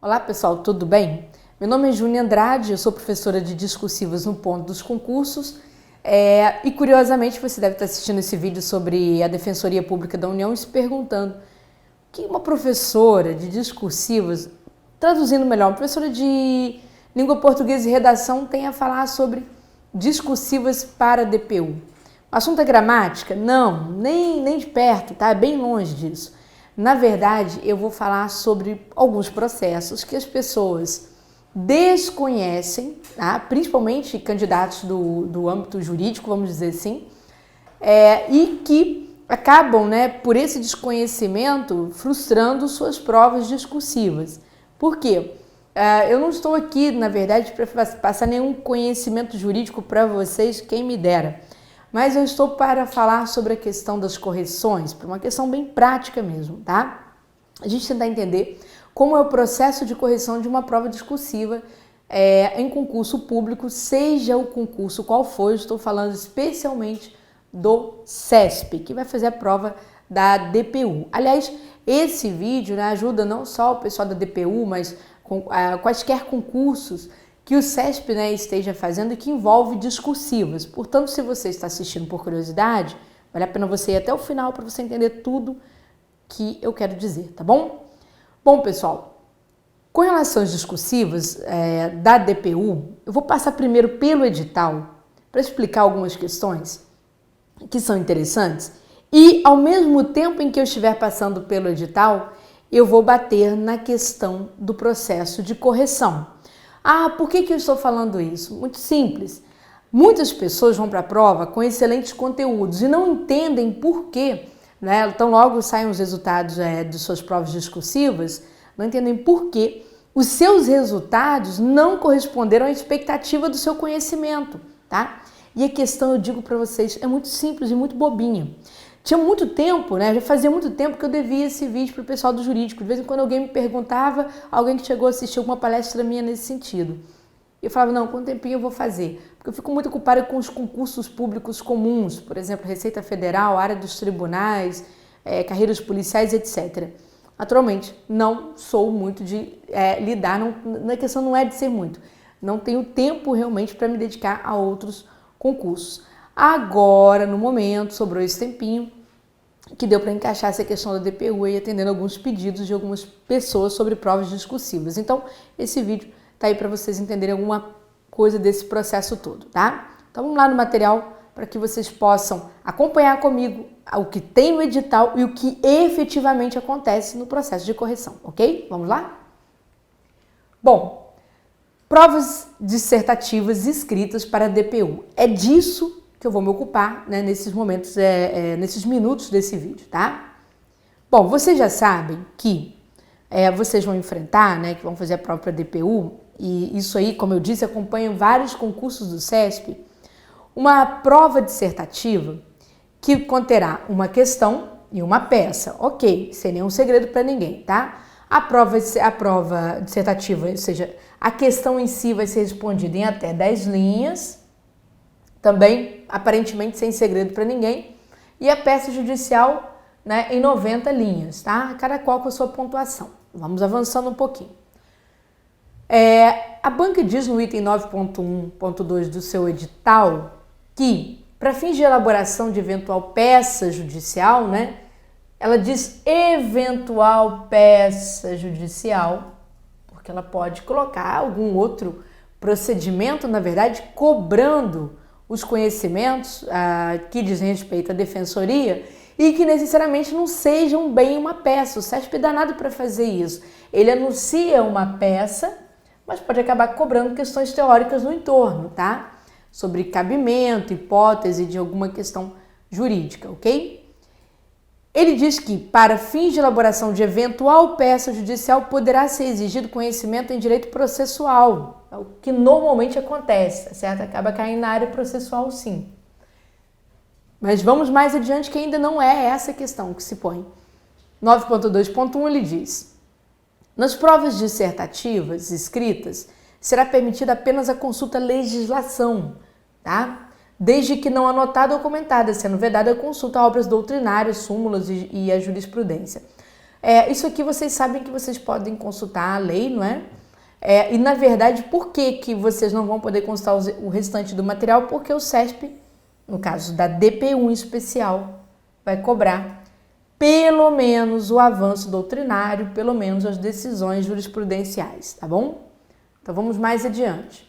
Olá pessoal, tudo bem? Meu nome é Júnia Andrade, eu sou professora de discursivas no ponto dos concursos e curiosamente você deve estar assistindo esse vídeo sobre a Defensoria Pública da União e se perguntando o que uma professora de discursivas, traduzindo melhor, uma professora de língua portuguesa e redação tem a falar sobre discursivas para a DPU. O assunto é gramática? Não, nem de perto, tá? É bem longe disso. Na verdade, eu vou falar sobre alguns processos que as pessoas desconhecem, tá? Principalmente candidatos do âmbito jurídico, vamos dizer assim, e que acabam, por esse desconhecimento, frustrando suas provas discursivas. Por quê? Eu não estou aqui, na verdade, para passar nenhum conhecimento jurídico para vocês, quem me dera. Mas eu estou para falar sobre a questão das correções, por uma questão bem prática mesmo, tá? A gente tentar entender como é o processo de correção de uma prova discursiva em concurso público, seja o concurso qual for, eu estou falando especialmente do CESP, que vai fazer a prova da DPU. Aliás, esse vídeo ajuda não só o pessoal da DPU, mas quaisquer concursos que o CESP esteja fazendo e que envolve discursivas. Portanto, se você está assistindo por curiosidade, vale a pena você ir até o final para você entender tudo que eu quero dizer, tá bom? Bom, pessoal, com relação às discursivas da DPU, eu vou passar primeiro pelo edital para explicar algumas questões que são interessantes e, ao mesmo tempo em que eu estiver passando pelo edital, eu vou bater na questão do processo de correção. Por que eu estou falando isso? Muito simples. Muitas pessoas vão para a prova com excelentes conteúdos e não entendem por quê, Então logo saem os resultados de suas provas discursivas, não entendem por quê os seus resultados não corresponderam à expectativa do seu conhecimento, tá? E a questão, eu digo para vocês, é muito simples e muito bobinha. Tinha muito tempo, já fazia muito tempo que eu devia esse vídeo para o pessoal do jurídico. De vez em quando alguém me perguntava, alguém que chegou a assistir alguma palestra minha nesse sentido. Eu falava, não, com um tempinho eu vou fazer. Porque eu fico muito ocupada com os concursos públicos comuns, por exemplo, Receita Federal, área dos tribunais, carreiras policiais, etc. Naturalmente, não sou muito de lidar, a questão não é de ser muito. Não tenho tempo realmente para me dedicar a outros concursos. Agora, no momento, sobrou esse tempinho que deu para encaixar essa questão da DPU e atendendo alguns pedidos de algumas pessoas sobre provas discursivas. Então, esse vídeo tá aí para vocês entenderem alguma coisa desse processo todo, tá? Então, vamos lá no material para que vocês possam acompanhar comigo o que tem no edital e o que efetivamente acontece no processo de correção, ok? Vamos lá? Bom, provas dissertativas escritas para a DPU. É disso que eu vou me ocupar nesses momentos, nesses minutos desse vídeo, tá? Bom, vocês já sabem que vocês vão enfrentar, que vão fazer a prova para a DPU, e isso aí, como eu disse, acompanham vários concursos do CESP, uma prova dissertativa que conterá uma questão e uma peça, ok, sem nenhum segredo para ninguém, tá? A prova dissertativa, ou seja, a questão em si vai ser respondida em até 10 linhas, também aparentemente sem segredo para ninguém, e a peça judicial em 90 linhas, tá? Cada qual com a sua pontuação. Vamos avançando um pouquinho. A banca diz no item 9.1.2 do seu edital que, para fins de elaboração de eventual peça judicial, ela diz eventual peça judicial, porque ela pode colocar algum outro procedimento, na verdade, cobrando os conhecimentos que dizem respeito à defensoria e que necessariamente não sejam bem uma peça. O CESP é danado para fazer isso. Ele anuncia uma peça, mas pode acabar cobrando questões teóricas no entorno, tá? Sobre cabimento, hipótese de alguma questão jurídica, ok? Ele diz que, para fins de elaboração de eventual peça judicial, poderá ser exigido conhecimento em direito processual, o que normalmente acontece, certo? Acaba caindo na área processual, sim. Mas vamos mais adiante, que ainda não é essa a questão que se põe. 9.2.1 ele diz: nas provas dissertativas escritas, será permitida apenas a consulta à legislação, tá? Desde que não anotada ou comentada, sendo vedada a consulta a obras doutrinárias, súmulas e a jurisprudência. Isso aqui vocês sabem que vocês podem consultar a lei, não é? E na verdade, por que vocês não vão poder consultar o restante do material? Porque o CESP, no caso da DP1 em especial, vai cobrar pelo menos o avanço doutrinário, pelo menos as decisões jurisprudenciais, tá bom? Então vamos mais adiante.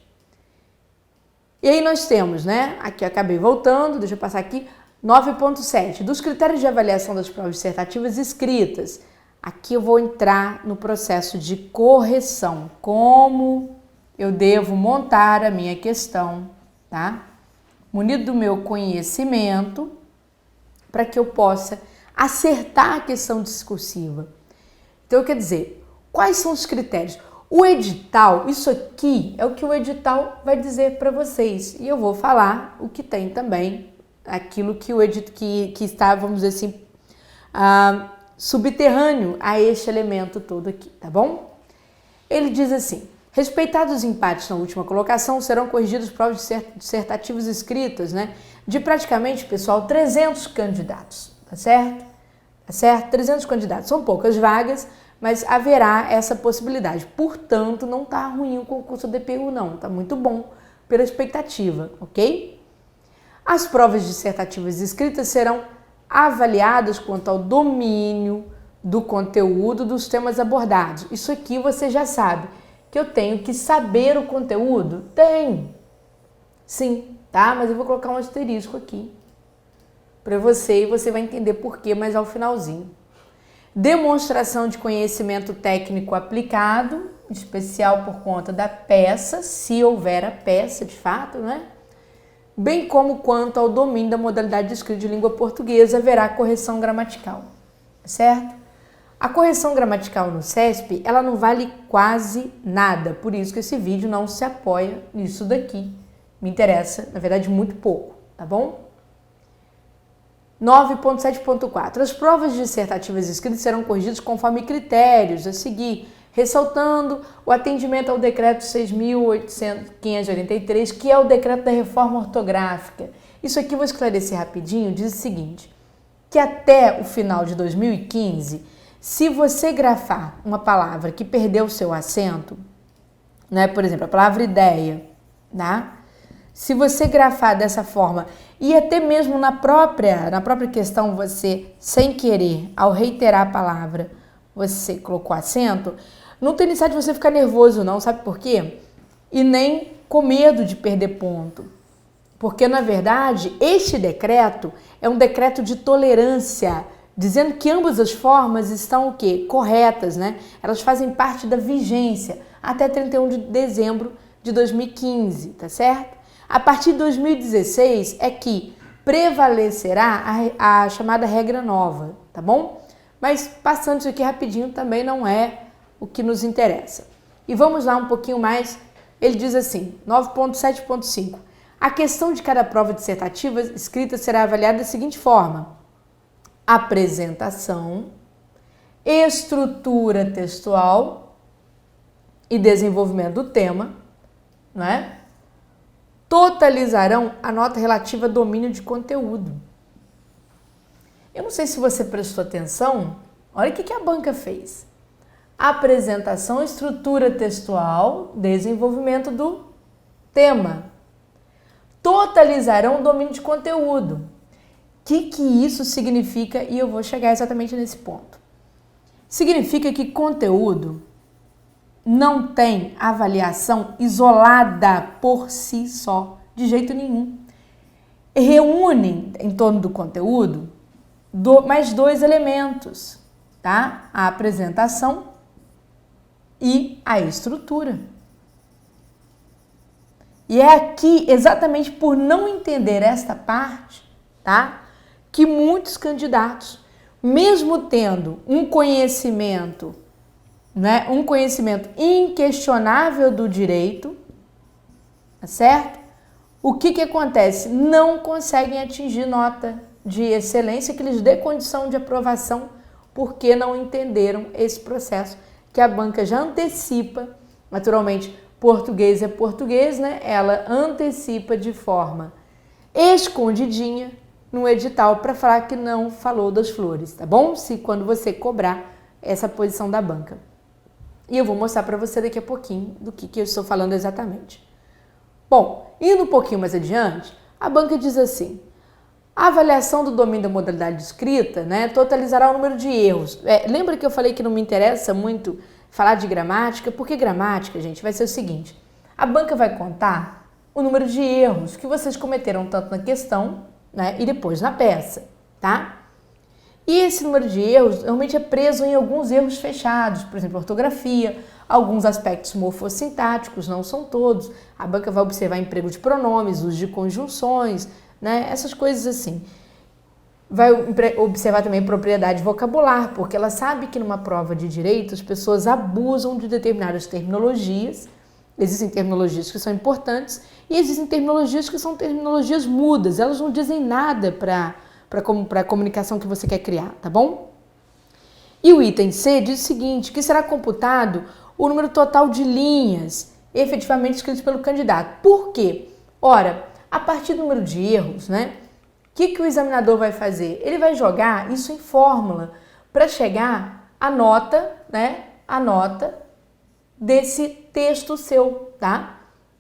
E aí nós temos, né? Aqui eu acabei voltando, deixa eu passar aqui, 9.7, dos critérios de avaliação das provas dissertativas escritas. Aqui eu vou entrar no processo de correção, como eu devo montar a minha questão, tá? Munido do meu conhecimento, para que eu possa acertar a questão discursiva. Então, quer dizer, quais são os critérios? O edital, isso aqui é o que o edital vai dizer para vocês. E eu vou falar o que tem também, aquilo que que está, vamos dizer assim, subterrâneo a este elemento todo aqui, tá bom? Ele diz assim: respeitados os empates na última colocação, serão corrigidas provas dissertativas escritas, né? De praticamente, pessoal, 300 candidatos, tá certo? Tá certo? 300 candidatos, são poucas vagas, mas haverá essa possibilidade. Portanto, não tá ruim o concurso DPU não, tá muito bom pela expectativa, ok? As provas dissertativas escritas serão avaliadas quanto ao domínio do conteúdo dos temas abordados. Isso aqui você já sabe, que eu tenho que saber o conteúdo? Tenho, sim, tá? Mas eu vou colocar um asterisco aqui para você e você vai entender por quê, mas ao finalzinho. Demonstração de conhecimento técnico aplicado, em especial por conta da peça, se houver a peça de fato, né? Bem como quanto ao domínio da modalidade de escrita de língua portuguesa, haverá correção gramatical, certo? A correção gramatical no CESP, ela não vale quase nada, por isso que esse vídeo não se apoia nisso daqui. Me interessa, na verdade, muito pouco, tá bom? 9.7.4. As provas dissertativas escritas serão corrigidas conforme critérios a seguir, ressaltando o atendimento ao decreto 6.583, que é o decreto da reforma ortográfica. Isso aqui eu vou esclarecer rapidinho, diz o seguinte, que até o final de 2015, se você grafar uma palavra que perdeu o seu acento, né, por exemplo, a palavra ideia, tá? Se você grafar dessa forma e até mesmo na própria questão você, sem querer, ao reiterar a palavra, você colocou acento, não tem necessidade de você ficar nervoso não, sabe por quê? E nem com medo de perder ponto. Porque, na verdade, este decreto é um decreto de tolerância, dizendo que ambas as formas estão o quê? Corretas, né? Elas fazem parte da vigência até 31 de dezembro de 2015, tá certo? A partir de 2016 é que prevalecerá a chamada regra nova, tá bom? Mas passando isso aqui rapidinho também não é o que nos interessa. E vamos lá um pouquinho mais, ele diz assim, 9.7.5. A questão de cada prova dissertativa escrita será avaliada da seguinte forma: apresentação, estrutura textual e desenvolvimento do tema, não é? Totalizarão a nota relativa a domínio de conteúdo. Eu não sei se você prestou atenção, olha o que a banca fez. Apresentação, estrutura textual, desenvolvimento do tema. Totalizarão o domínio de conteúdo. O que isso significa? E eu vou chegar exatamente nesse ponto. Significa que conteúdo não tem avaliação isolada por si só, de jeito nenhum. Reúne em torno do conteúdo mais dois elementos, tá? A apresentação e a estrutura. E é aqui, exatamente por não entender esta parte, tá? Que muitos candidatos, mesmo tendo um conhecimento, né, um conhecimento inquestionável do direito, tá certo? O que acontece? Não conseguem atingir nota de excelência que lhes dê condição de aprovação porque não entenderam esse processo que a banca já antecipa, naturalmente, português é português, né? Ela antecipa de forma escondidinha no edital para falar que não falou das flores, tá bom? Se quando você cobrar essa posição da banca. E eu vou mostrar para você daqui a pouquinho do que eu estou falando exatamente. Bom, indo um pouquinho mais adiante, a banca diz assim: a avaliação do domínio da modalidade de escrita, né, totalizará o número de erros. Lembra que eu falei que não me interessa muito falar de gramática? Porque gramática, gente, vai ser o seguinte: a banca vai contar o número de erros que vocês cometeram tanto na questão, né, e depois na peça, tá? E esse número de erros realmente é preso em alguns erros fechados, por exemplo, ortografia, alguns aspectos morfossintáticos, não são todos. A banca vai observar emprego de pronomes, uso de conjunções, né, essas coisas assim. Vai observar também propriedade vocabular, porque ela sabe que numa prova de direito as pessoas abusam de determinadas terminologias. Existem terminologias que são importantes e existem terminologias que são terminologias mudas, elas não dizem nada para a comunicação que você quer criar, tá bom? E o item C diz o seguinte, que será computado o número total de linhas efetivamente escritas pelo candidato. Por quê? Ora, a partir do número de erros, né, o que o examinador vai fazer? Ele vai jogar isso em fórmula para chegar à nota, né, a nota desse texto seu, tá?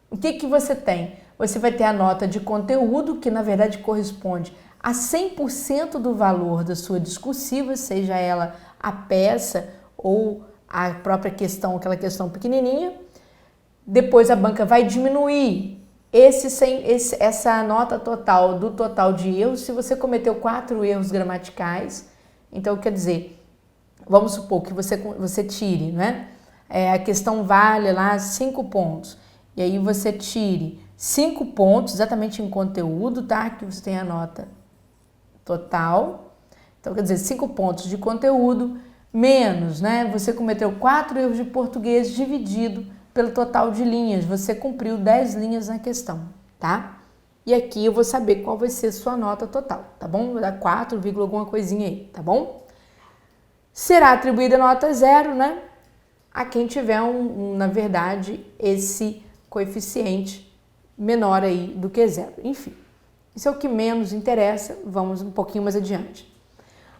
O que você tem? Você vai ter a nota de conteúdo, que na verdade corresponde a 100% do valor da sua discursiva, seja ela a peça ou a própria questão, aquela questão pequenininha. Depois a banca vai diminuir essa nota total do total de erros. Se você cometeu 4 erros gramaticais, então quer dizer, vamos supor que você tire, né? A questão vale lá 5 pontos. E aí você tire 5 pontos exatamente em conteúdo, tá? Que você tem a nota total. Então, quer dizer, 5 pontos de conteúdo, menos, né? Você cometeu 4 erros de português dividido pelo total de linhas. Você cumpriu 10 linhas na questão, tá? E aqui eu vou saber qual vai ser a sua nota total, tá bom? Vou dar 4, alguma coisinha aí, tá bom? Será atribuída nota 0, né? A quem tiver, na verdade, esse coeficiente menor aí do que 0. Enfim, isso é o que menos interessa. Vamos um pouquinho mais adiante.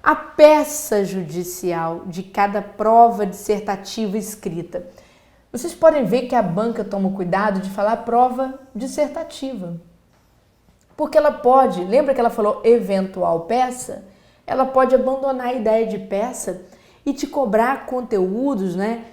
A peça judicial de cada prova dissertativa escrita. Vocês podem ver que a banca toma cuidado de falar prova dissertativa. Porque ela pode, lembra que ela falou eventual peça? Ela pode abandonar a ideia de peça e te cobrar conteúdos, né?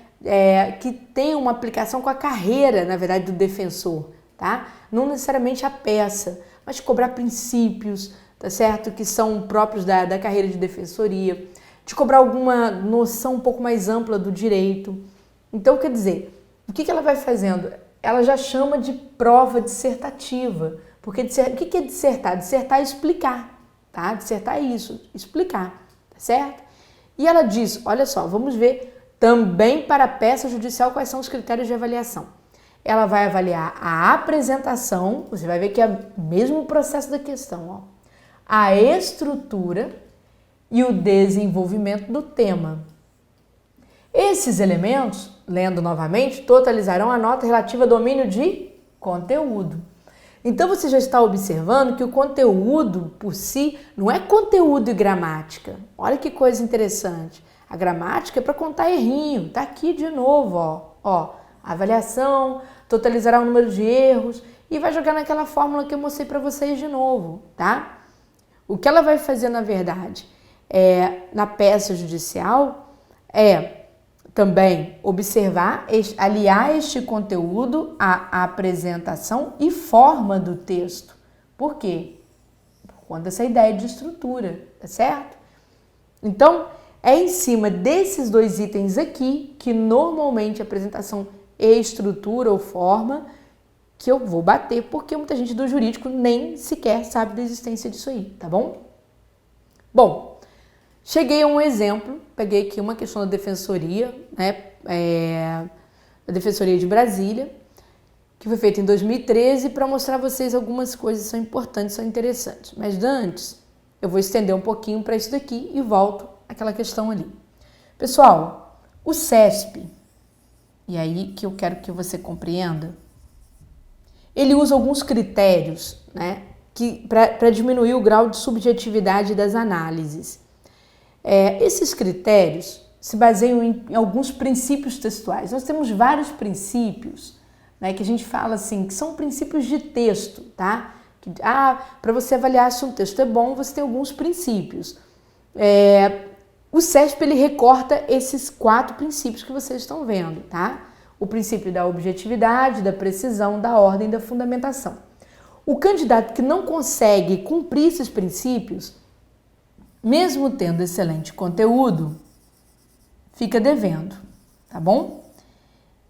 Que tem uma aplicação com a carreira, na verdade, do defensor, tá? Não necessariamente a peça, mas cobrar princípios, tá certo? Que são próprios da carreira de defensoria, de cobrar alguma noção um pouco mais ampla do direito. Então, quer dizer, o que ela vai fazendo? Ela já chama de prova dissertativa, porque o que é dissertar? Dissertar é explicar, tá? Dissertar é isso, explicar, tá certo? E ela diz, olha só, vamos ver também para a peça judicial quais são os critérios de avaliação. Ela vai avaliar a apresentação, você vai ver que é o mesmo processo da questão, ó, a estrutura e o desenvolvimento do tema. Esses elementos, lendo novamente, totalizarão a nota relativa ao domínio de conteúdo. Então você já está observando que o conteúdo por si não é conteúdo e gramática. Olha que coisa interessante. A gramática é para contar errinho. Tá aqui de novo, ó. A avaliação totalizará o número de erros e vai jogar naquela fórmula que eu mostrei para vocês de novo, tá? O que ela vai fazer, na verdade, na peça judicial também observar, aliar este conteúdo à apresentação e forma do texto. Por quê? Por conta dessa ideia de estrutura, tá certo? Então, é em cima desses 2 itens aqui, que normalmente a apresentação e estrutura ou forma, que eu vou bater, porque muita gente do jurídico nem sequer sabe da existência disso aí, tá bom? Bom, cheguei a um exemplo, peguei aqui uma questão da Defensoria, né, da Defensoria de Brasília, que foi feita em 2013, para mostrar a vocês algumas coisas que são importantes, são interessantes. Mas antes, eu vou estender um pouquinho para isso daqui e volto àquela questão ali. Pessoal, o CESP e aí que eu quero que você compreenda, ele usa alguns critérios, né, para diminuir o grau de subjetividade das análises. Esses critérios se baseiam em alguns princípios textuais. Nós temos vários princípios, né, que a gente fala assim, que são princípios de texto, tá? Para você avaliar se um texto é bom, você tem alguns princípios. O CESP, ele recorta esses 4 princípios que vocês estão vendo, tá? O princípio da objetividade, da precisão, da ordem e da fundamentação. O candidato que não consegue cumprir esses princípios, mesmo tendo excelente conteúdo, fica devendo, tá bom?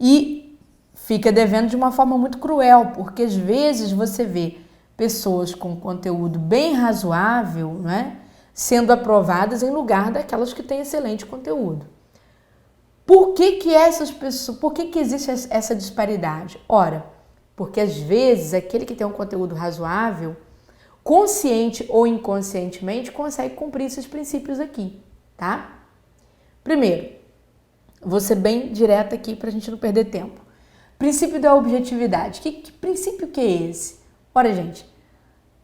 E fica devendo de uma forma muito cruel, porque às vezes você vê pessoas com conteúdo bem razoável, né, sendo aprovadas em lugar daquelas que têm excelente conteúdo. Por que existe essa disparidade? Ora, porque às vezes aquele que tem um conteúdo razoável, consciente ou inconscientemente, consegue cumprir esses princípios aqui, tá? Primeiro, vou ser bem direta aqui para a gente não perder tempo. Princípio da objetividade. Que princípio que é esse? Ora, gente,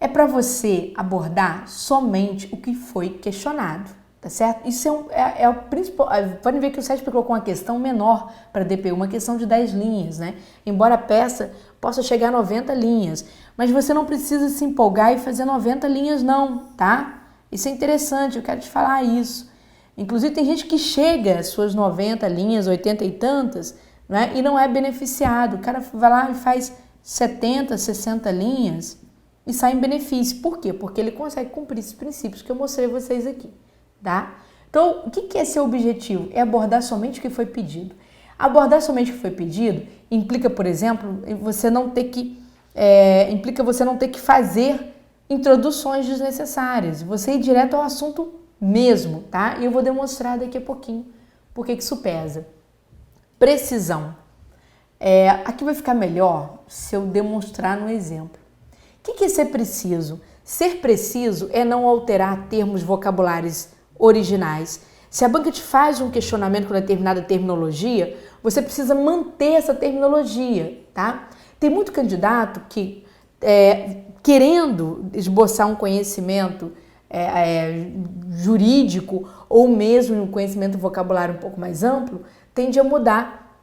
é para você abordar somente o que foi questionado, tá certo? Isso é o principal. Podem ver que o CESP colocou uma questão menor para a DPU, uma questão de 10 linhas, né? Embora a peça possa chegar a 90 linhas, mas você não precisa se empolgar e fazer 90 linhas não, tá? Isso é interessante, eu quero te falar isso. Inclusive tem gente que chega às suas 90 linhas, 80 e tantas, né? E não é beneficiado. O cara vai lá e faz 70, 60 linhas e sai em benefício. Por quê? Porque ele consegue cumprir esses princípios que eu mostrei a vocês aqui, tá? Então, o que é seu objetivo? É abordar somente o que foi pedido. Abordar somente o que foi pedido implica, por exemplo, você não ter que fazer introduções desnecessárias. Você ir direto ao assunto mesmo, tá? E eu vou demonstrar daqui a pouquinho por que isso pesa. Precisão. Aqui vai ficar melhor se eu demonstrar no exemplo. O que é ser preciso? Ser preciso é não alterar termos vocabulares originais. Se a banca te faz um questionamento com determinada terminologia, você precisa manter essa terminologia, tá? Tem muito candidato que, querendo esboçar um conhecimento jurídico ou mesmo um conhecimento vocabulário um pouco mais amplo, tende a mudar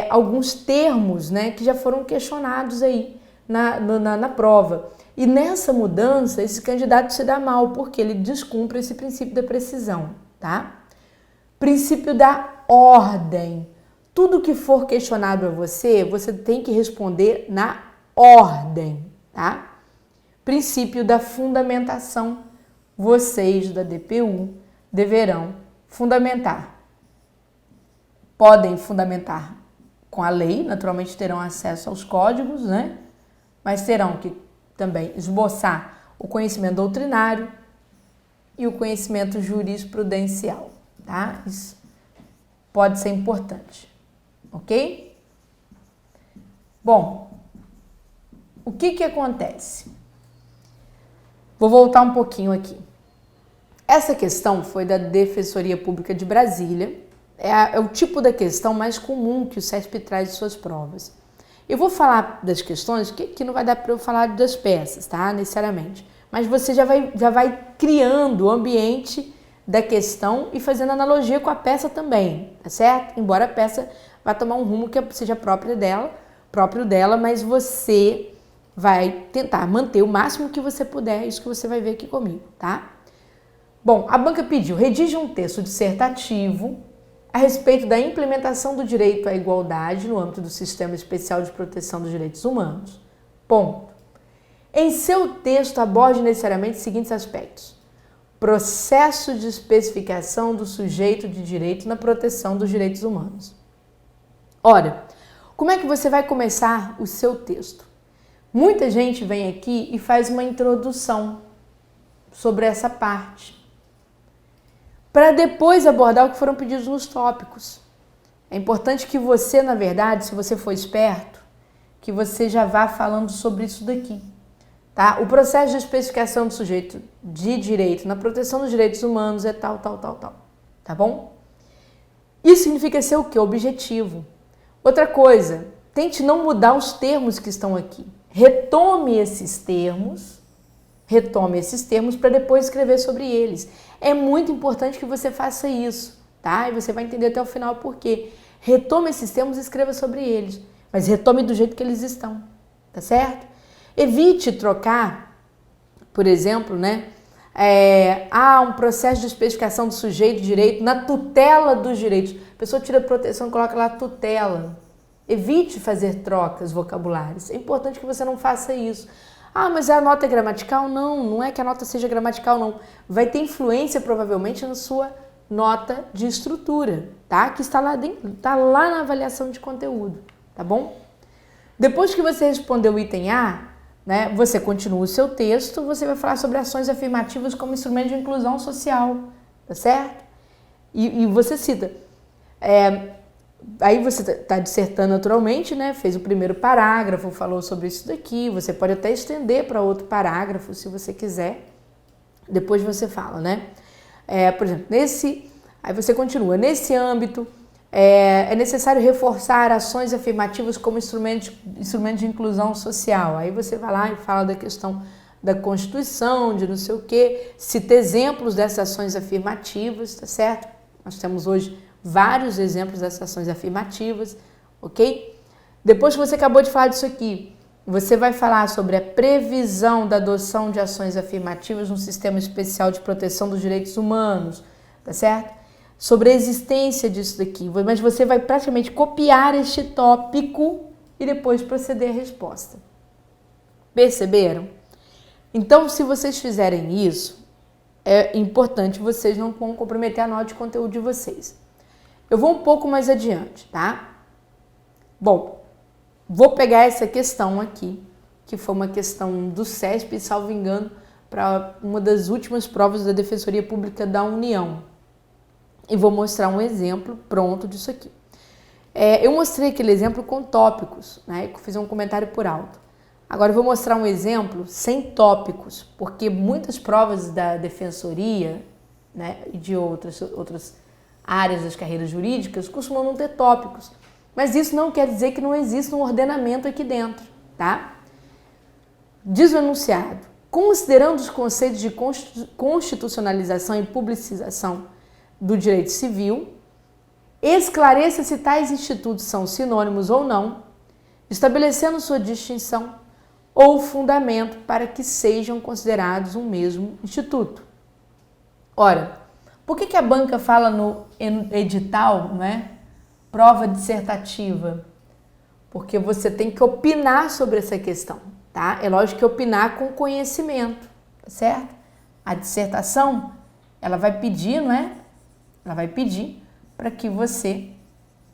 alguns termos, né, que já foram questionados aí na prova. E nessa mudança, esse candidato se dá mal, porque ele descumpre esse princípio da precisão, tá? Princípio da ordem. Tudo que for questionado a você, você tem que responder na ordem, tá? Princípio da fundamentação. Vocês da DPU deverão fundamentar. Podem fundamentar com a lei, naturalmente terão acesso aos códigos, né? Mas terão que também esboçar o conhecimento doutrinário e o conhecimento jurisprudencial, tá? Isso pode ser importante, ok? Bom, o que acontece? Vou voltar um pouquinho aqui. Essa questão foi da Defensoria Pública de Brasília. É o tipo da questão mais comum que o CESP traz de suas provas. Eu vou falar das questões que não vai dar para eu falar das peças, tá? Necessariamente. Mas você já vai criando o ambiente da questão e fazendo analogia com a peça também, tá certo? Embora a peça vá tomar um rumo que seja próprio dela, mas você vai tentar manter o máximo que você puder, isso que você vai ver aqui comigo, tá? Bom, a banca pediu, redija um texto dissertativo a respeito da implementação do direito à igualdade no âmbito do Sistema Especial de Proteção dos Direitos Humanos. Ponto. Em seu texto, aborde necessariamente os seguintes aspectos. Processo de especificação do sujeito de direito na proteção dos direitos humanos. Ora, como é que você vai começar o seu texto? Muita gente vem aqui e faz uma introdução sobre essa parte, para depois abordar o que foram pedidos nos tópicos. É importante que você, na verdade, se você for esperto, que você já vá falando sobre isso daqui, tá? O processo de especificação do sujeito de direito na proteção dos direitos humanos é tal, tá bom? Isso significa ser o quê? Objetivo. Outra coisa, tente não mudar os termos que estão aqui. Retome esses termos para depois escrever sobre eles. É muito importante que você faça isso, tá? E você vai entender até o final por quê. Retome esses termos e escreva sobre eles, mas retome do jeito que eles estão, tá certo? Evite trocar, por exemplo, né? Um processo de especificação do sujeito de direito na tutela dos direitos. A pessoa tira a proteção e coloca lá tutela. Evite fazer trocas vocabulares. É importante que você não faça isso. Mas a nota é gramatical? Não, não é que a nota seja gramatical, não. Vai ter influência provavelmente na sua nota de estrutura, tá? Que está lá dentro, está lá na avaliação de conteúdo, tá bom? Depois que você respondeu o item A, né, você continua o seu texto, você vai falar sobre ações afirmativas como instrumento de inclusão social, tá certo? E você cita. Aí você está dissertando naturalmente, né? Fez o primeiro parágrafo, falou sobre isso daqui, você pode até estender para outro parágrafo se você quiser, depois você fala, né? Por exemplo, aí você continua, nesse âmbito é necessário reforçar ações afirmativas como instrumento de inclusão social. Aí você vai lá e fala da questão da Constituição, de não sei o quê, cita exemplos dessas ações afirmativas, tá certo? Nós temos hoje vários exemplos dessas ações afirmativas, ok? Depois que você acabou de falar disso aqui, você vai falar sobre a previsão da adoção de ações afirmativas no sistema especial de proteção dos direitos humanos, tá certo? Sobre a existência disso daqui, mas você vai praticamente copiar este tópico e depois proceder à resposta. Perceberam? Então, se vocês fizerem isso, é importante vocês não comprometer a nota de conteúdo de vocês. Eu vou um pouco mais adiante, tá? Bom, vou pegar essa questão aqui, que foi uma questão do CESP, salvo engano, para uma das últimas provas da Defensoria Pública da União. E vou mostrar um exemplo pronto disso aqui. Eu mostrei aquele exemplo com tópicos, né? Eu fiz um comentário por alto. Agora eu vou mostrar um exemplo sem tópicos, porque muitas provas da Defensoria, né, e de outras áreas das carreiras jurídicas costumam não ter tópicos. Mas isso não quer dizer que não exista um ordenamento aqui dentro, tá? Diz o enunciado: considerando os conceitos de constitucionalização e publicização do direito civil, esclareça se tais institutos são sinônimos ou não, estabelecendo sua distinção ou fundamento para que sejam considerados um mesmo instituto. Ora, por que a banca fala no edital, não é? Prova dissertativa? Porque você tem que opinar sobre essa questão, tá? É lógico que opinar com conhecimento, tá certo? A dissertação, ela vai pedir, não é? Ela vai pedir para que você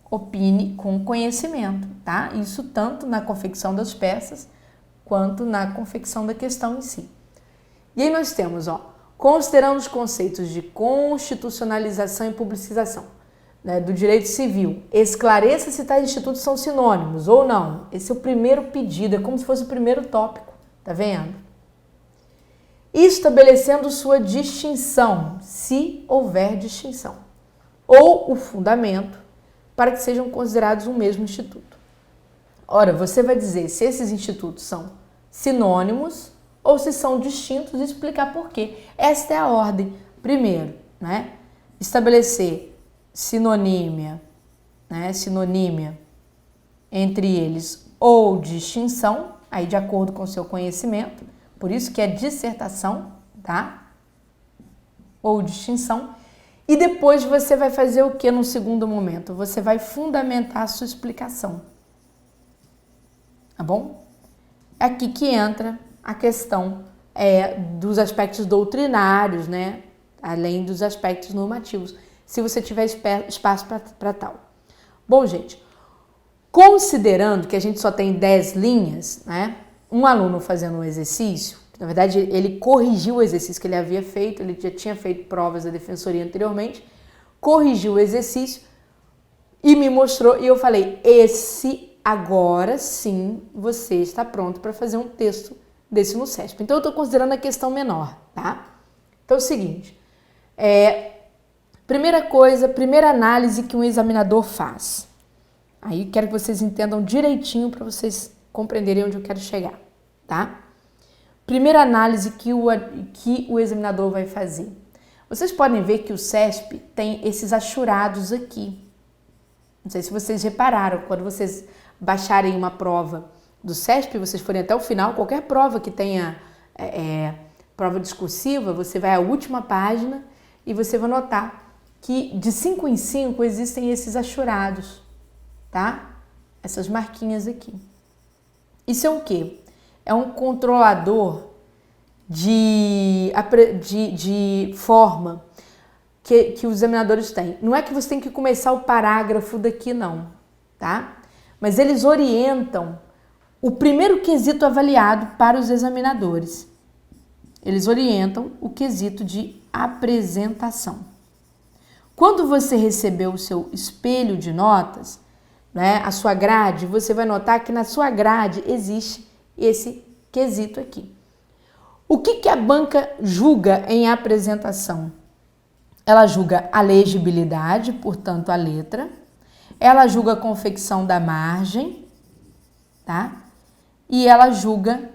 opine com conhecimento, tá? Isso tanto na confecção das peças quanto na confecção da questão em si. E aí nós temos, considerando os conceitos de constitucionalização e publicização, né, do direito civil, esclareça se tais institutos são sinônimos ou não. Esse é o primeiro pedido, é como se fosse o primeiro tópico, tá vendo? Estabelecendo sua distinção, se houver distinção, ou o fundamento para que sejam considerados um mesmo instituto. Ora, você vai dizer se esses institutos são sinônimos ou se são distintos e explicar por quê. Esta é a ordem. Primeiro, né, estabelecer sinonímia, né, sinonímia entre eles ou distinção, aí de acordo com o seu conhecimento, por isso que é dissertação, tá? Ou distinção. E depois você vai fazer o que no segundo momento? Você vai fundamentar a sua explicação. Tá bom? É aqui que entra a questão dos aspectos doutrinários, né? Além dos aspectos normativos, se você tiver espaço para tal. Bom, gente, considerando que a gente só tem 10 linhas, né? Um aluno fazendo um exercício, na verdade ele corrigiu o exercício que ele havia feito, ele já tinha feito provas da defensoria anteriormente, corrigiu o exercício e me mostrou, e eu falei, agora sim você está pronto para fazer um texto desse no CESP. Então eu estou considerando a questão menor, tá? Então é o seguinte, primeira coisa, primeira análise que um examinador faz. Aí quero que vocês entendam direitinho para vocês compreenderem onde eu quero chegar, tá? Primeira análise que o examinador vai fazer. Vocês podem ver que o CESP tem esses achurados aqui. Não sei se vocês repararam, quando vocês baixarem uma prova do CESP, vocês forem até o final, qualquer prova que tenha prova discursiva, você vai à última página e você vai notar que de 5 em 5 existem esses achurados, tá? Essas marquinhas aqui. Isso é o quê? É um controlador de forma que os examinadores têm. Não é que você tem que começar o parágrafo daqui, não, tá? Mas eles orientam o primeiro quesito avaliado para os examinadores. Eles orientam o quesito de apresentação. Quando você receber o seu espelho de notas, né, a sua grade, você vai notar que na sua grade existe esse quesito aqui. O que a banca julga em apresentação? Ela julga a legibilidade, portanto a letra, ela julga a confecção da margem, tá? E ela julga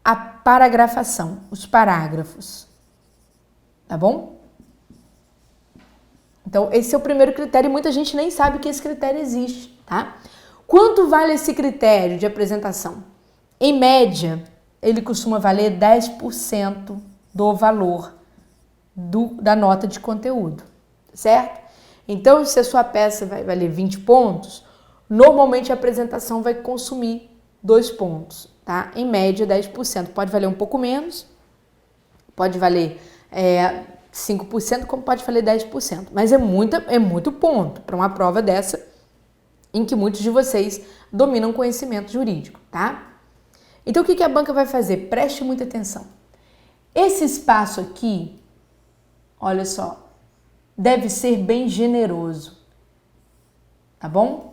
a paragrafação, os parágrafos, tá bom? Então, esse é o primeiro critério e muita gente nem sabe que esse critério existe, tá? Quanto vale esse critério de apresentação? Em média, ele costuma valer 10% do valor da nota de conteúdo, certo? Então, se a sua peça vai valer 20 pontos, normalmente a apresentação vai consumir 2 pontos, tá? Em média, 10%. Pode valer um pouco menos, pode valer 5%, como pode valer 10%. Mas é muito ponto para uma prova dessa, em que muitos de vocês dominam conhecimento jurídico, tá? Então, o que a banca vai fazer? Preste muita atenção. Esse espaço aqui, olha só, deve ser bem generoso, tá bom?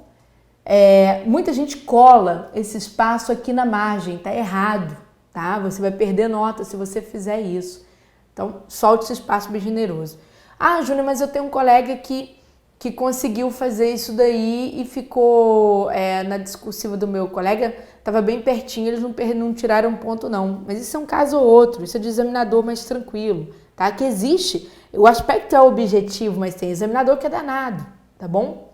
Muita gente cola esse espaço aqui na margem, tá errado, tá? Você vai perder nota se você fizer isso. Então, solte esse espaço bem generoso. Ah, Júnior, mas eu tenho um colega que conseguiu fazer isso daí e ficou na discursiva do meu colega, estava bem pertinho, eles não tiraram ponto não. Mas isso é um caso ou outro, isso é de examinador mais tranquilo, tá? Que existe, o aspecto é objetivo, mas tem examinador que é danado, tá bom?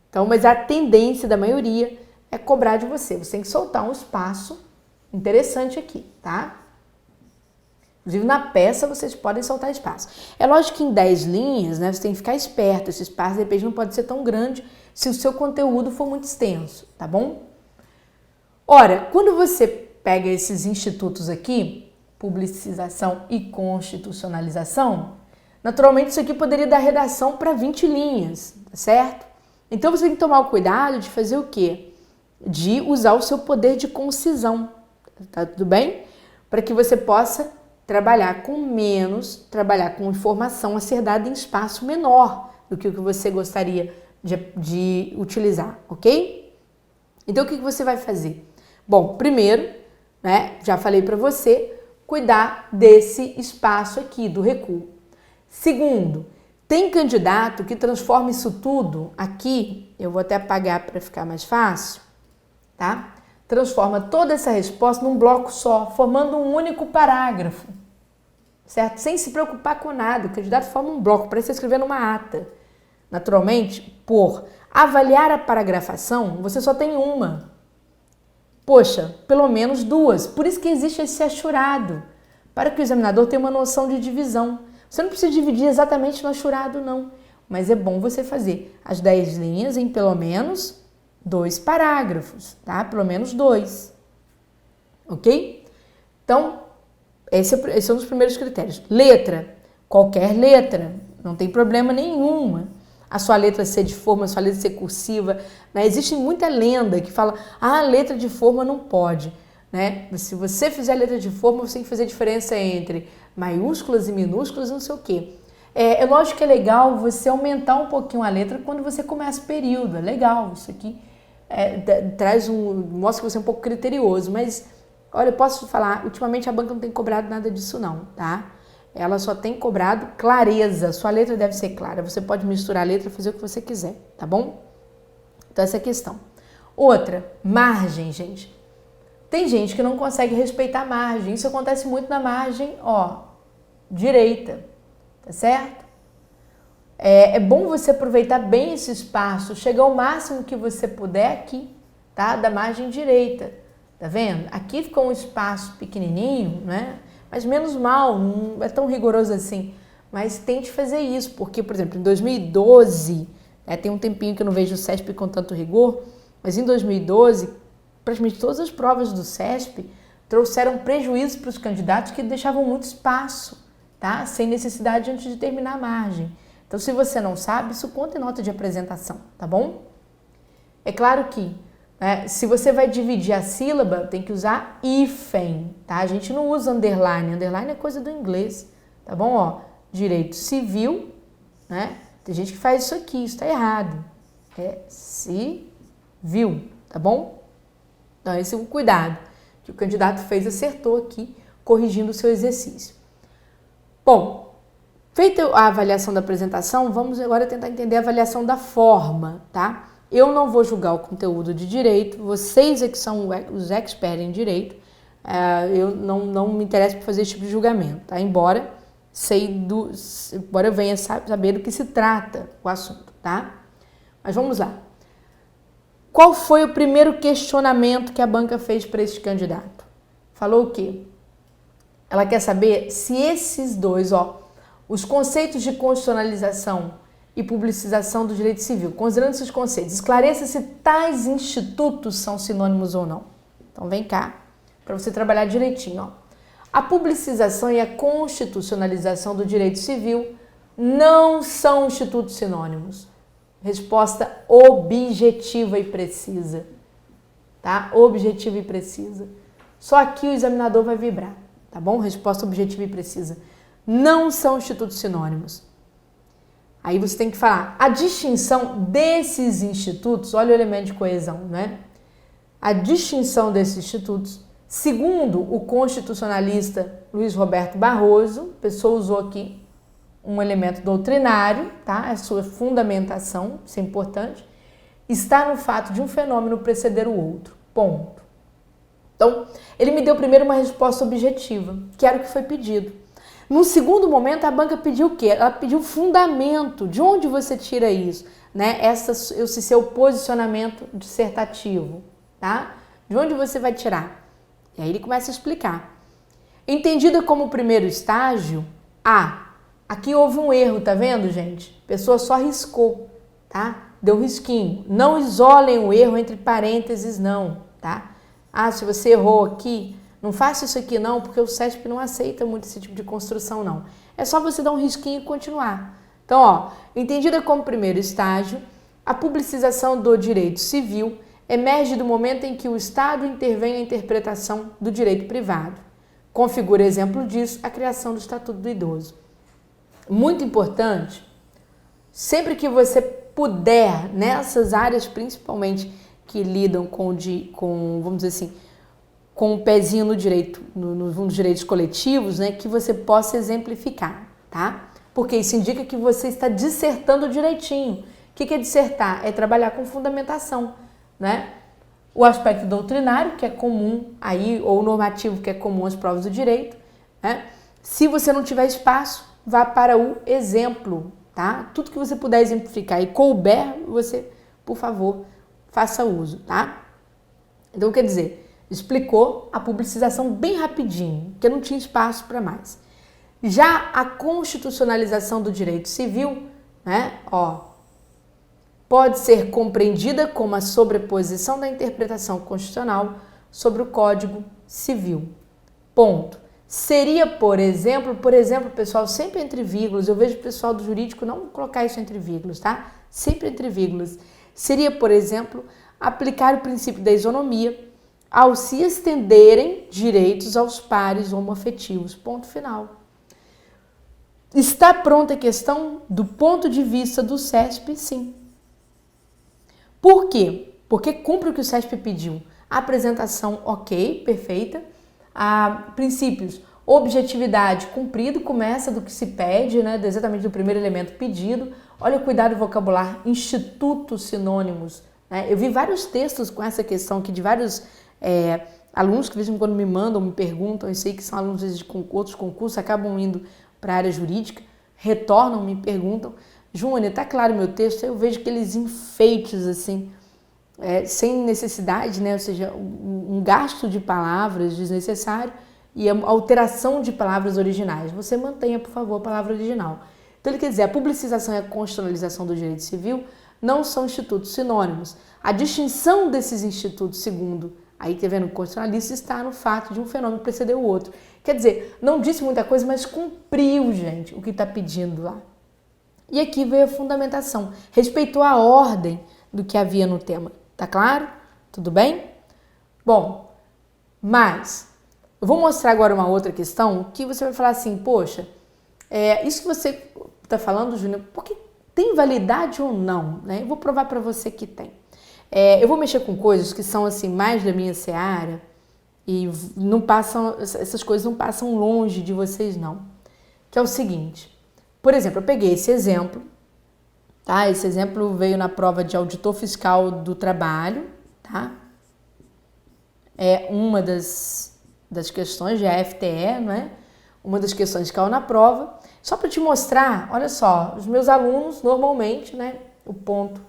Então, mas a tendência da maioria é cobrar de você. Você tem que soltar um espaço interessante aqui, tá? Inclusive, na peça, vocês podem soltar espaço. É lógico que em 10 linhas, né, você tem que ficar esperto. Esse espaço, de repente, não pode ser tão grande se o seu conteúdo for muito extenso, tá bom? Ora, quando você pega esses institutos aqui, publicização e constitucionalização, naturalmente isso aqui poderia dar redação para 20 linhas, tá certo? Então, você tem que tomar o cuidado de fazer o quê? De usar o seu poder de concisão, tá tudo bem? Para que você possa trabalhar com informação a ser dada em espaço menor do que o que você gostaria de utilizar, ok? Então, o que você vai fazer? Bom, primeiro, né, já falei para você, cuidar desse espaço aqui, do recuo. Segundo, tem candidato que transforma isso tudo aqui, eu vou até apagar para ficar mais fácil, tá? Transforma toda essa resposta num bloco só, formando um único parágrafo, certo? Sem se preocupar com nada. O candidato forma um bloco, parece escrever numa ata. Naturalmente, por avaliar a paragrafação, você só tem uma. Poxa, pelo menos 2. Por isso que existe esse achurado, para que o examinador tenha uma noção de divisão. Você não precisa dividir exatamente no achurado, não. Mas é bom você fazer as 10 linhas em pelo menos 2 parágrafos, tá? Pelo menos 2, ok? Então, esse é um dos primeiros critérios. Letra, qualquer letra, não tem problema nenhuma. A sua letra ser de forma, a sua letra ser cursiva, né? Existe muita lenda que fala, letra de forma não pode, né? Se você fizer letra de forma, você tem que fazer diferença entre maiúsculas e minúsculas, não sei o quê. É lógico que é legal você aumentar um pouquinho a letra quando você começa o período, é legal, isso aqui mostra que você é um pouco criterioso, mas olha, eu posso falar, ultimamente a banca não tem cobrado nada disso não, tá? Ela só tem cobrado clareza, sua letra deve ser clara, você pode misturar a letra e fazer o que você quiser, tá bom? Então, essa é a questão. Outra, margem, gente. Tem gente que não consegue respeitar a margem. Isso acontece muito na margem, direita, tá certo? É bom você aproveitar bem esse espaço, chegar ao máximo que você puder aqui, tá? Da margem direita, tá vendo? Aqui ficou um espaço pequenininho, né? Mas menos mal, não é tão rigoroso assim. Mas tente fazer isso, porque, por exemplo, em 2012, tem um tempinho que eu não vejo o CESP com tanto rigor, mas em 2012, praticamente todas as provas do CESP trouxeram prejuízo para os candidatos que deixavam muito espaço, tá? Sem necessidade antes de terminar a margem. Então, se você não sabe, isso conta em nota de apresentação, tá bom? É claro que, se você vai dividir a sílaba, tem que usar hífen, tá? A gente não usa underline, underline é coisa do inglês, tá bom? Direito civil, né? Tem gente que faz isso aqui, isso tá errado. É civil, tá bom? Então, esse é um cuidado que o candidato fez, acertou aqui, corrigindo o seu exercício. Bom, feita a avaliação da apresentação, vamos agora tentar entender a avaliação da forma, tá? Eu não vou julgar o conteúdo de direito, vocês é que são os experts em direito, eu não me interesso por fazer esse tipo de julgamento, tá? Embora eu venha saber do que se trata o assunto, tá? Mas vamos lá. Qual foi o primeiro questionamento que a banca fez para esse candidato? Falou o quê? Ela quer saber se esses dois, os conceitos de constitucionalização e publicização do direito civil, considerando esses conceitos, esclareça se tais institutos são sinônimos ou não. Então vem cá, para você trabalhar direitinho. A publicização e a constitucionalização do direito civil não são institutos sinônimos. Resposta objetiva e precisa, tá? Objetiva e precisa. Só aqui o examinador vai vibrar, tá bom? Resposta objetiva e precisa. Não são institutos sinônimos. Aí você tem que falar a distinção desses institutos, olha o elemento de coesão, né? A distinção desses institutos, segundo o constitucionalista Luiz Roberto Barroso, a pessoa usou aqui um elemento doutrinário, tá? A sua fundamentação, isso é importante, está no fato de um fenômeno preceder o outro, ponto. Então, ele me deu primeiro uma resposta objetiva, que era o que foi pedido. No segundo momento, a banca pediu o quê? Ela pediu fundamento, de onde você tira isso, né? Esse seu posicionamento dissertativo, tá? De onde você vai tirar? E aí ele começa a explicar. Entendida como primeiro estágio, aqui houve um erro, tá vendo, gente? A pessoa só riscou, tá? Deu um risquinho. Não isolem o erro entre parênteses, não, tá? Se você errou aqui, não faça isso aqui não, porque o CESP não aceita muito esse tipo de construção, não. É só você dar um risquinho e continuar. Então, entendida como primeiro estágio, a publicização do direito civil emerge do momento em que o Estado intervém na interpretação do direito privado. Configura exemplo disso a criação do Estatuto do Idoso. Muito importante, sempre que você puder, nessas áreas principalmente que lidam com vamos dizer assim, com o pezinho no direito, nos direitos coletivos, né, que você possa exemplificar, tá? Porque isso indica que você está dissertando direitinho. O que é dissertar? É trabalhar com fundamentação, né? O aspecto doutrinário, que é comum aí, ou normativo, que é comum às provas do direito, né? Se você não tiver espaço, vá para o exemplo, tá? Tudo que você puder exemplificar e couber, você, por favor, faça uso, tá? Então, quer dizer, explicou a publicização bem rapidinho, porque não tinha espaço para mais. Já a constitucionalização do direito civil, né, pode ser compreendida como a sobreposição da interpretação constitucional sobre o Código Civil. Ponto. Seria, por exemplo, pessoal, sempre entre vírgulas, eu vejo o pessoal do jurídico não colocar isso entre vírgulas, tá? Sempre entre vírgulas. Seria, por exemplo, aplicar o princípio da isonomia ao se estenderem direitos aos pares homoafetivos. Ponto final. Está pronta a questão do ponto de vista do CESP? Sim. Por quê? Porque cumpre o que o CESP pediu. A apresentação, ok, perfeita. Princípios, objetividade, cumprido, começa do que se pede, né? Exatamente do primeiro elemento pedido. Olha o cuidado vocabular, institutos sinônimos, né? Eu vi vários textos com essa questão aqui de vários alunos que de vez em quando me mandam, me perguntam, eu sei que são alunos de outros concursos, acabam indo para a área jurídica, retornam, me perguntam, Júnior, tá claro meu texto? Eu vejo aqueles enfeites assim, sem necessidade, né? Ou seja, um gasto de palavras desnecessário e a alteração de palavras originais. Você mantenha, por favor, a palavra original. Então ele quer dizer, a publicização e a constitucionalização do direito civil não são institutos sinônimos. A distinção desses institutos, segundo aí tá vendo, o constitucionalista, está no fato de um fenômeno preceder o outro. Quer dizer, não disse muita coisa, mas cumpriu, gente, o que está pedindo lá. E aqui veio a fundamentação. Respeitou a ordem do que havia no tema. Tá claro? Tudo bem? Bom, mas eu vou mostrar agora uma outra questão que você vai falar assim, poxa, isso que você está falando, Júnior, porque tem validade ou não? Né? Eu vou provar para você que tem. Eu vou mexer com coisas que são assim mais da minha seara e não passam, essas coisas não passam longe de vocês não. Que é o seguinte, por exemplo, eu peguei esse exemplo, tá? Esse exemplo veio na prova de auditor fiscal do trabalho, tá? É uma das questões de FTE, não é? Uma das questões que caiu na prova. Só para te mostrar, olha só, os meus alunos normalmente, né? O ponto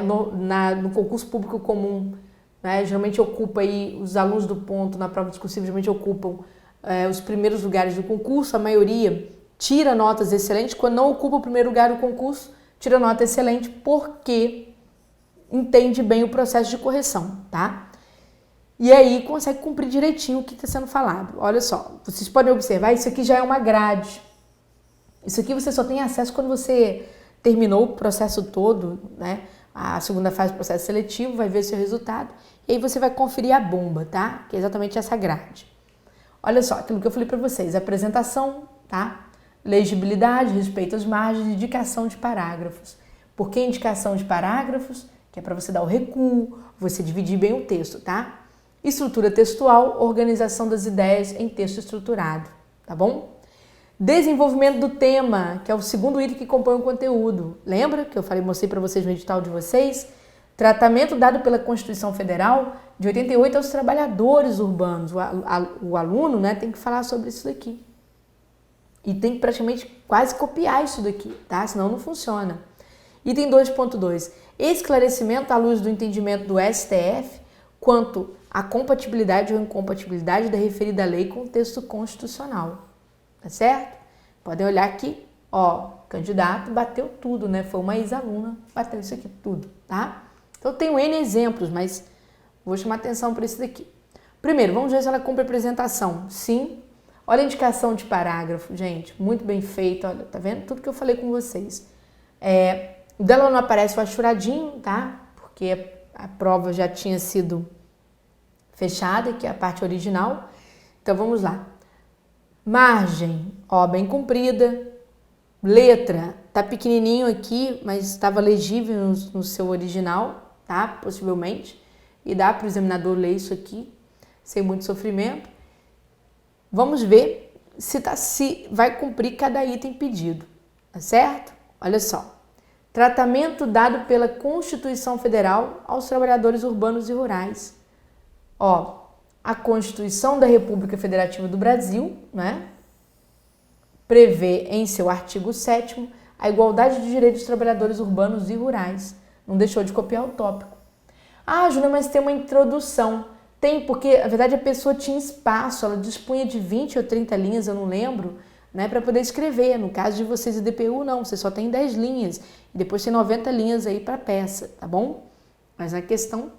no concurso público comum, né, geralmente ocupa aí, os alunos do ponto na prova discursiva geralmente ocupam os primeiros lugares do concurso, a maioria tira notas excelentes, quando não ocupa o primeiro lugar do concurso, tira nota excelente porque entende bem o processo de correção, tá? E aí consegue cumprir direitinho o que está sendo falado. Olha só, vocês podem observar, isso aqui já é uma grade. Isso aqui você só tem acesso quando você terminou o processo todo, né? A segunda fase do processo seletivo, vai ver seu resultado e aí você vai conferir a bomba, tá? Que é exatamente essa grade. Olha só, aquilo que eu falei para vocês, apresentação, tá? Legibilidade, respeito às margens, indicação de parágrafos. Por que indicação de parágrafos? Que é para você dar o recuo, você dividir bem o texto, tá? Estrutura textual, organização das ideias em texto estruturado, tá bom? Desenvolvimento do tema, que é o segundo item que compõe o conteúdo. Lembra que eu mostrei para vocês no edital de vocês? Tratamento dado pela Constituição Federal de 88 aos trabalhadores urbanos. O aluno, né, tem que falar sobre isso daqui. E tem que praticamente quase copiar isso daqui, tá? Senão não funciona. Item 2.2. Esclarecimento à luz do entendimento do STF quanto à compatibilidade ou incompatibilidade da referida lei com o texto constitucional. Tá certo? Podem olhar aqui, ó, candidato bateu tudo, né? Foi uma ex-aluna, bateu isso aqui tudo, tá? Então eu tenho N exemplos, mas vou chamar atenção para isso daqui. Primeiro, vamos ver se ela cumpre a apresentação. Sim. Olha a indicação de parágrafo, gente, muito bem feito, olha, tá vendo? Tudo que eu falei com vocês. O dela não aparece o achuradinho, tá? Porque a prova já tinha sido fechada, que é a parte original. Então vamos lá. Margem, ó, bem comprida. Letra, tá pequenininho aqui, mas estava legível no seu original, tá? Possivelmente. E dá para o examinador ler isso aqui, sem muito sofrimento. Vamos ver se vai cumprir cada item pedido, tá certo? Olha só. Tratamento dado pela Constituição Federal aos trabalhadores urbanos e rurais. Ó, a Constituição da República Federativa do Brasil, né, prevê em seu artigo 7º a igualdade de direitos dos trabalhadores urbanos e rurais. Não deixou de copiar o tópico. Ah, Júlia, mas tem uma introdução. Tem, porque, na verdade, a pessoa tinha espaço, ela dispunha de 20 ou 30 linhas, eu não lembro, né, para poder escrever. No caso de vocês e DPU, não, você só tem 10 linhas. E depois tem 90 linhas aí para peça, tá bom? Mas a questão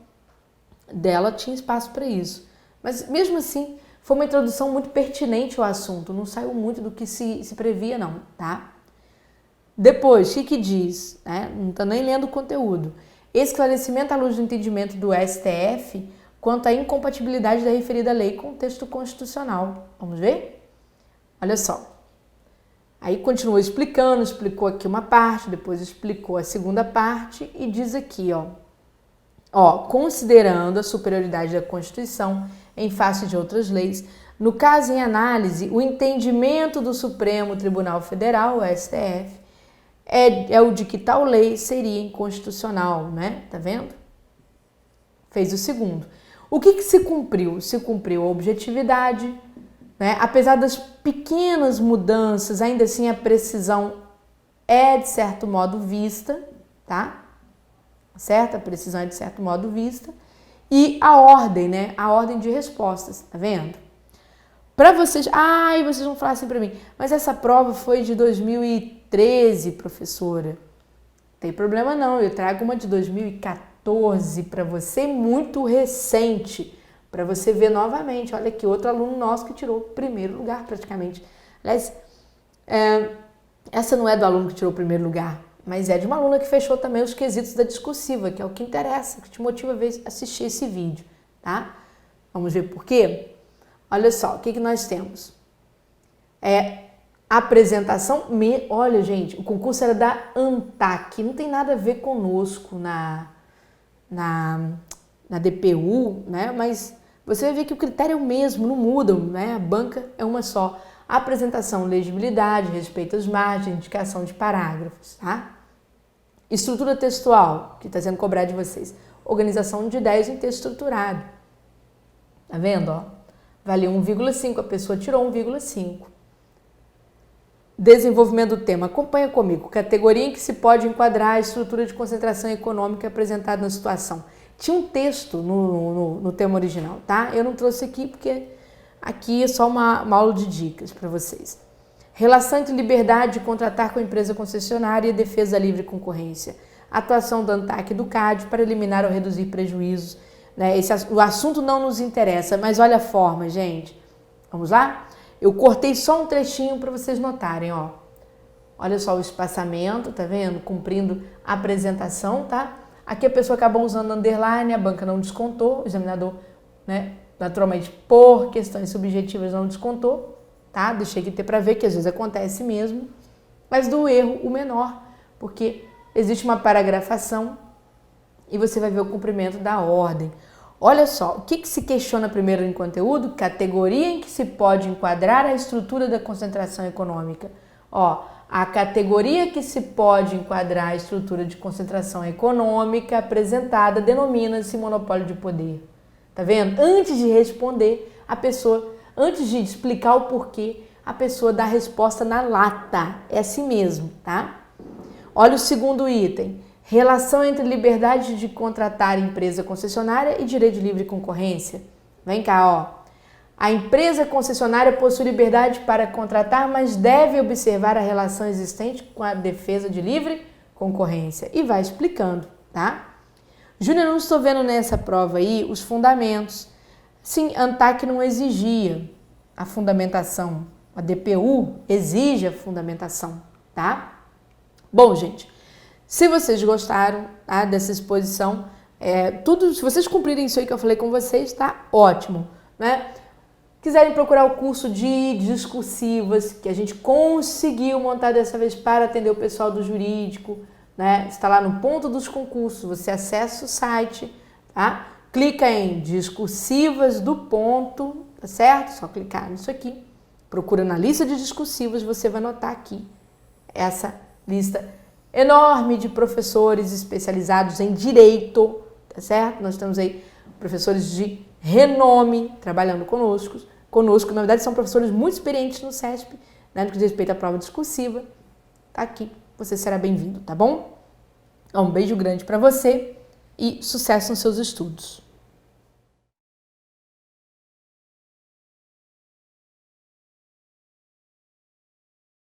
dela tinha espaço para isso. Mas, mesmo assim, foi uma introdução muito pertinente ao assunto, não saiu muito do que se previa, não, tá? Depois, o que diz? Né? Não estou nem lendo o conteúdo. Esclarecimento à luz do entendimento do STF quanto à incompatibilidade da referida lei com o texto constitucional. Vamos ver? Olha só. Aí continua explicando, explicou aqui uma parte, depois explicou a segunda parte e diz aqui, ó, considerando a superioridade da Constituição em face de outras leis, no caso em análise, o entendimento do Supremo Tribunal Federal, o STF, é o de que tal lei seria inconstitucional, né? Tá vendo? Fez o segundo. O que se cumpriu? Se cumpriu a objetividade, né? Apesar das pequenas mudanças, ainda assim a precisão é de certo modo vista, tá? Certo? A precisão é de certo modo vista. E a ordem, né? A ordem de respostas, tá vendo? Para vocês, e vocês vão falar assim para mim, mas essa prova foi de 2013, professora. Não tem problema não, eu trago uma de 2014 para você, muito recente, para você ver novamente. Olha aqui, outro aluno nosso que tirou o primeiro lugar praticamente. Aliás, essa não é do aluno que tirou o primeiro lugar, mas é de uma aluna que fechou também os quesitos da discursiva, que é o que interessa, que te motiva a assistir esse vídeo, tá? Vamos ver por quê? Olha só, o que nós temos? Apresentação, olha gente, o concurso era da ANTAC, não tem nada a ver conosco na DPU, né? Mas você vai ver que o critério é o mesmo, não muda, né? A banca é uma só. Apresentação, legibilidade, respeito às margens, indicação de parágrafos, tá? Estrutura textual, que está sendo cobrado de vocês. Organização de ideias em texto estruturado. Tá vendo, ó? Valeu 1,5, a pessoa tirou 1,5. Desenvolvimento do tema. Acompanha comigo. Categoria em que se pode enquadrar a estrutura de concentração econômica apresentada na situação. Tinha um texto no tema original, tá? Eu não trouxe aqui porque aqui é só uma aula de dicas para vocês. Relação entre liberdade de contratar com a empresa concessionária e defesa da livre concorrência. Atuação da ANTAC e do CAD para eliminar ou reduzir prejuízos. Né? O assunto não nos interessa, mas olha a forma, gente. Vamos lá? Eu cortei só um trechinho para vocês notarem, ó. Olha só o espaçamento, tá vendo? Cumprindo a apresentação, tá? Aqui a pessoa acabou usando underline, a banca não descontou, o examinador, né? Naturalmente, por questões subjetivas não descontou, tá? Deixei aqui ter para ver que às vezes acontece mesmo, mas do erro o menor, porque existe uma paragrafação e você vai ver o cumprimento da ordem. Olha só, o que se questiona primeiro em conteúdo? Categoria em que se pode enquadrar a estrutura da concentração econômica. Ó, a categoria que se pode enquadrar a estrutura de concentração econômica apresentada denomina-se monopólio de poder. Tá vendo? Antes de responder, a pessoa, antes de explicar o porquê, a pessoa dá a resposta na lata. É assim mesmo, tá? Olha o segundo item. Relação entre liberdade de contratar empresa concessionária e direito de livre concorrência. Vem cá, ó. A empresa concessionária possui liberdade para contratar, mas deve observar a relação existente com a defesa de livre concorrência. E vai explicando, tá? Júnior, não estou vendo nessa prova aí os fundamentos. Sim, a ANTAC não exigia a fundamentação. A DPU exige a fundamentação, tá? Bom, gente, se vocês gostaram, tá, dessa exposição, se vocês cumprirem isso aí que eu falei com vocês, tá ótimo, né? Quiserem procurar o curso de discursivas que a gente conseguiu montar dessa vez para atender o pessoal do jurídico, né? Está lá no ponto dos concursos, você acessa o site, tá? Clica em discursivas do ponto, tá certo? Só clicar nisso aqui, procura na lista de discursivas, você vai notar aqui essa lista enorme de professores especializados em direito, tá certo? Nós temos aí professores de renome trabalhando conosco, na verdade são professores muito experientes no CESP, né, no que diz respeito à prova discursiva. Tá aqui, você será bem-vindo, tá bom? Um beijo grande para você e sucesso nos seus estudos.